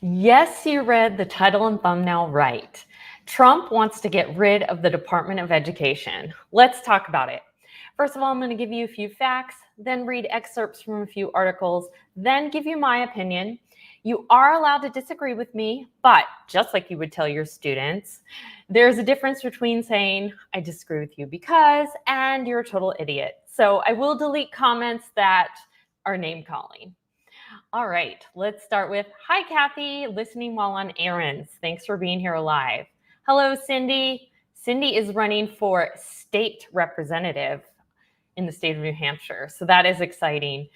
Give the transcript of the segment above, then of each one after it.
Yes, you read the title and thumbnail right. Trump wants to get rid of the Department of Education. Let's talk about it. First of all, I'm going to give you a few facts, then read excerpts from a few articles, then give you my opinion. You are allowed to disagree with me, but just like you would tell your students, there's a difference between saying, I disagree with you because, and you're a total idiot. So I will delete comments that are name calling. All right, let's start with, hi, Kathy, listening while on errands. Thanks for being here live. Hello, Cindy. Cindy is running for state representative in the state of New Hampshire. So that is exciting.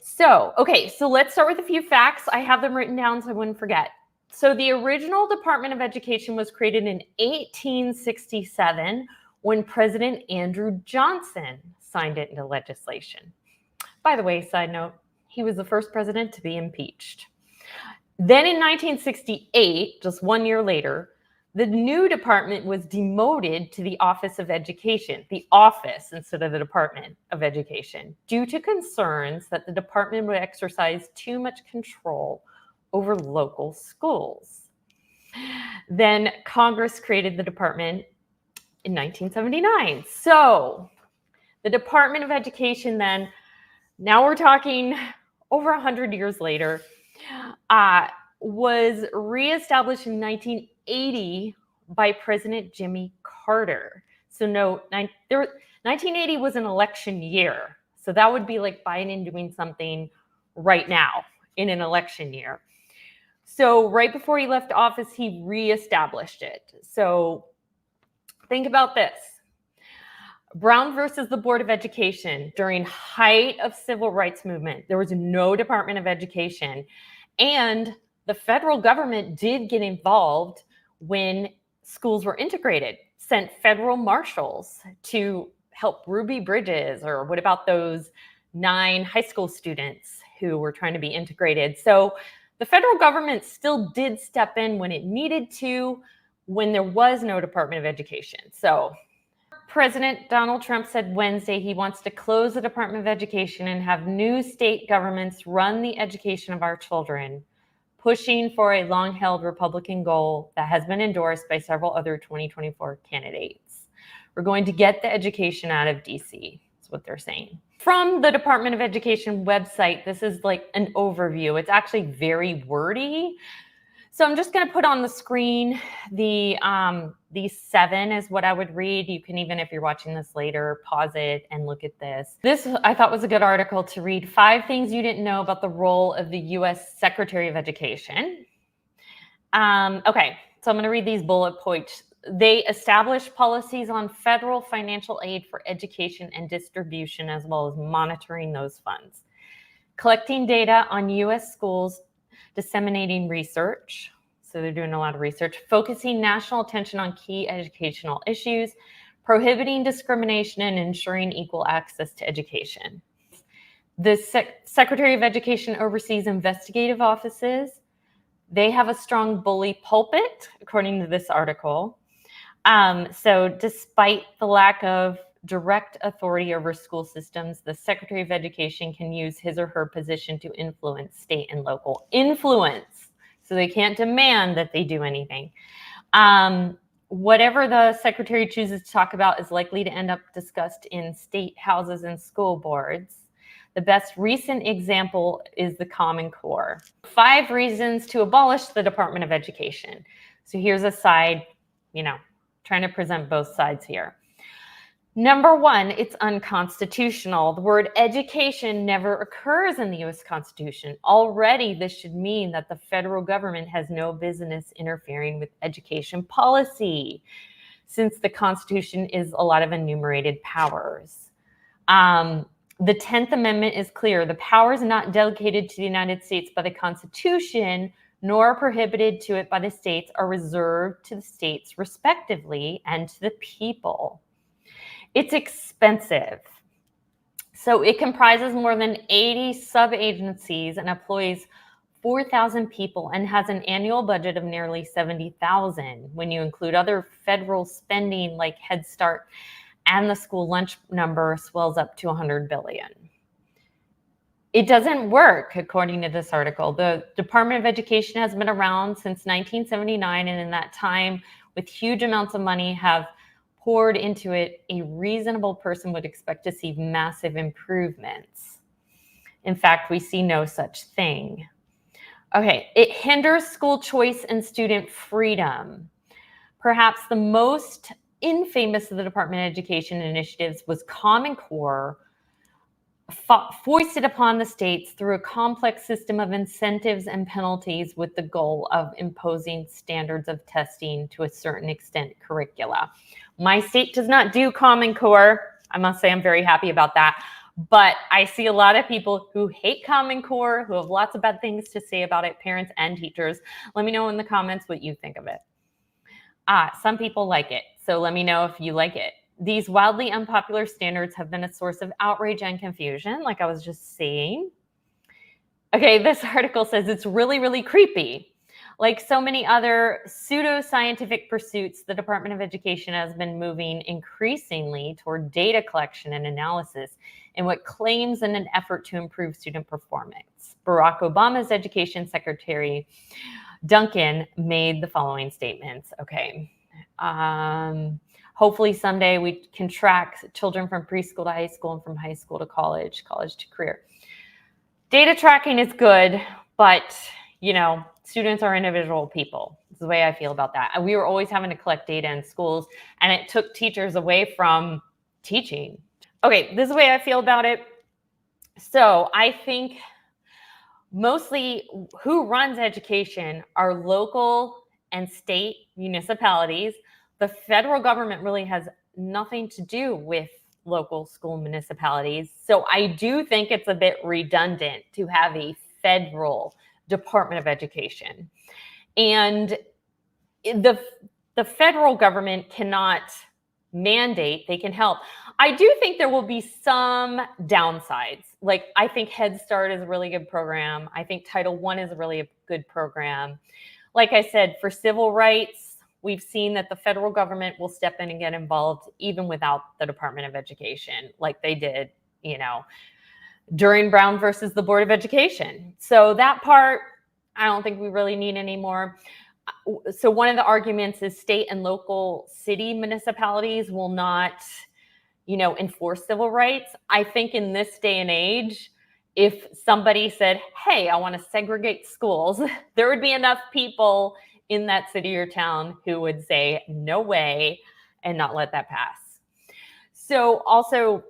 So let's start with a few facts. I have them written down so I wouldn't forget. So the original Department of Education was created in 1867 when President Andrew Johnson signed it into legislation. By the way, side note, he was the first president to be impeached. Then in 1968, just 1 year later, the new department was demoted to the Office of Education, the office instead of the Department of Education, due to concerns that the department would exercise too much control over local schools. Then Congress created the department in 1979. So the Department of Education then, now we're talking over 100 years later, was reestablished in 1980 by President Jimmy Carter. So no, 1980 was an election year. So that would be like Biden doing something right now in an election year. So right before he left office, he reestablished it. So think about this. Brown versus the Board of Education during height of civil rights movement. There was no Department of Education. And the federal government did get involved when schools were integrated, sent federal marshals to help Ruby Bridges, or what about those 9 high school students who were trying to be integrated? So the federal government still did step in when it needed to, when there was no Department of Education. So President Donald Trump said Wednesday he wants to close the Department of Education and have new state governments run the education of our children, pushing for a long-held Republican goal that has been endorsed by several other 2024 candidates. We're going to get the education out of DC, is what they're saying. From the Department of Education website, this is like an overview. It's actually very wordy. So I'm just going to put on the screen these 7 is what I would read. You can, even if you're watching this later, pause it and look at this. This I thought was a good article to read. 5 things you didn't know about the role of the U.S. Secretary of Education. Okay, so I'm going to read these bullet points. They establish policies on federal financial aid for education and distribution, as well as monitoring those funds. Collecting data on U.S. schools, disseminating research. So they're doing a lot of research, focusing national attention on key educational issues, prohibiting discrimination, and ensuring equal access to education. The Secretary of Education oversees investigative offices. They have a strong bully pulpit, according to this article. So despite the lack of direct authority over school systems, the Secretary of Education can use his or her position to influence state and local influence. So they can't demand that they do anything. Whatever the secretary chooses to talk about is likely to end up discussed in state houses and school boards. The best recent example is the Common Core. 5 reasons to abolish the Department of Education. So here's a side, trying to present both sides here. Number 1, it's unconstitutional. The word education never occurs in the U.S. Constitution. Already, this should mean that the federal government has no business interfering with education policy, since the Constitution is a lot of enumerated powers. The 10th Amendment is clear. The powers not delegated to the United States by the Constitution, nor prohibited to it by the states, are reserved to the states respectively and to the people. It's expensive. So it comprises more than 80 sub-agencies and employs 4,000 people and has an annual budget of nearly 70,000 when you include other federal spending like Head Start, and the school lunch number swells up to 100 billion. It doesn't work, according to this article. The Department of Education has been around since 1979, and in that time, with huge amounts of money have poured into it, a reasonable person would expect to see massive improvements. In fact, we see no such thing. Okay, it hinders school choice and student freedom. Perhaps the most infamous of the Department of Education initiatives was Common Core, foisted upon the states through a complex system of incentives and penalties with the goal of imposing standards of testing to a certain extent curricula. My state does not do Common Core. I must say I'm very happy about that. But I see a lot of people who hate Common Core, who have lots of bad things to say about it, parents and teachers. Let me know in the comments what you think of it. Some people like it, so let me know if you like it. These wildly unpopular standards have been a source of outrage and confusion, like I was just saying. Okay, this article says it's really, really creepy. Like so many other pseudo-scientific pursuits, the Department of Education has been moving increasingly toward data collection and analysis in what claims in an effort to improve student performance. Barack Obama's Education Secretary Duncan made the following statements. Okay. Hopefully someday we can track children from preschool to high school and from high school to college, college to career. Data tracking is good, but you know, students are individual people. That's the way I feel about that. And we were always having to collect data in schools, and it took teachers away from teaching. Okay, this is the way I feel about it. So I think mostly who runs education are local and state municipalities. The federal government really has nothing to do with local school municipalities. So I do think it's a bit redundant to have a federal Department of Education. And the federal government cannot mandate, they can help. I do think there will be some downsides. Like I think Head Start is a really good program. I think Title I is a really good program. Like I said, for civil rights, we've seen that the federal government will step in and get involved even without the Department of Education, like they did, you know, during Brown versus the Board of Education. So that part, I don't think we really need anymore. So one of the arguments is state and local city municipalities will not, you know, enforce civil rights. I think in this day and age, if somebody said, hey, I want to segregate schools, there would be enough people in that city or town who would say, no way, and not let that pass. So also,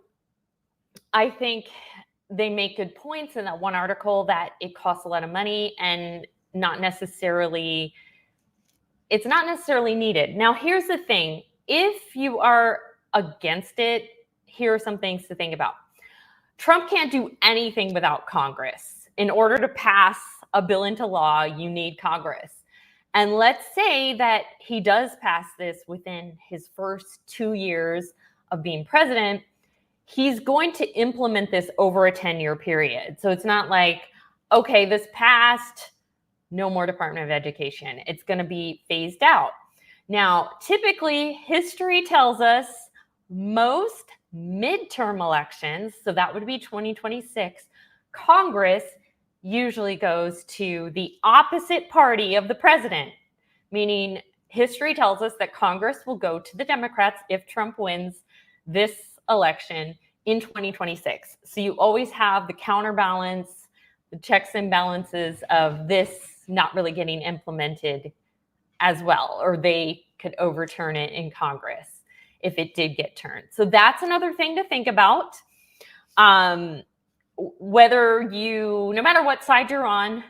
I think they make good points in that one article that it costs a lot of money and it's not necessarily needed. Now, here's the thing. If you are against it, here are some things to think about. Trump can't do anything without Congress. In order to pass a bill into law, you need Congress. And let's say that he does pass this within his first 2 years of being president, he's going to implement this over a 10-year period. So it's not like, okay, this passed, no more Department of Education. It's going to be phased out. Now, typically, history tells us most midterm elections, so that would be 2026, Congress usually goes to the opposite party of the president, meaning history tells us that Congress will go to the Democrats if Trump wins this election in 2026. So you always have the counterbalance, the checks and balances of this not really getting implemented as well, or they could overturn it in Congress if it did get turned. So that's another thing to think about. Whether you, no matter what side you're on,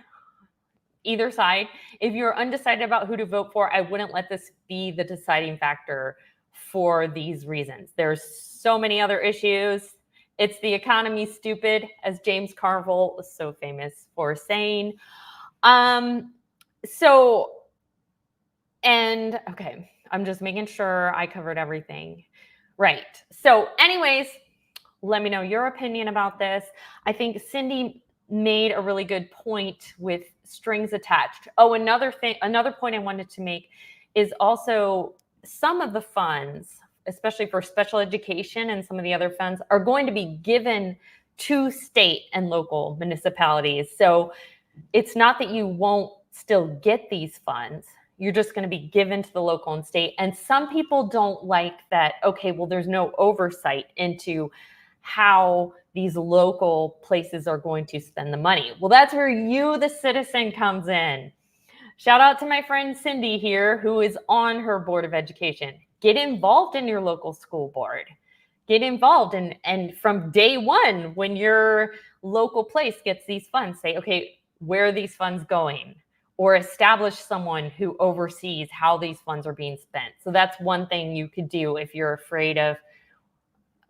either side, if you're undecided about who to vote for, I wouldn't let this be the deciding factor for these reasons. There's so many other issues. It's the economy, stupid, as James Carville was so famous for saying. Okay, I'm just making sure I covered everything. Right. So anyways, let me know your opinion about this. I think Cindy made a really good point with strings attached. Oh, another point I wanted to make is also some of the funds, especially for special education and some of the other funds, are going to be given to state and local municipalities. So it's not that you won't still get these funds. You're just going to be given to the local and state. And some people don't like that, okay, well, there's no oversight into how these local places are going to spend the money. Well, that's where you, the citizen, comes in. Shout out to my friend Cindy here, who is on her Board of Education. Get involved in your local school board. Get involved, and from day one, when your local place gets these funds, say, okay, where are these funds going? Or establish someone who oversees how these funds are being spent. So that's one thing you could do if you're afraid of,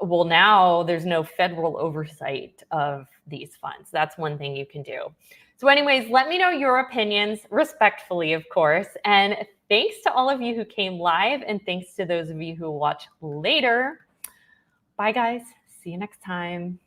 well, now there's no federal oversight of these funds. That's one thing you can do. So anyways, let me know your opinions, respectfully, of course. And thanks to all of you who came live, and thanks to those of you who watch later. Bye, guys. See you next time.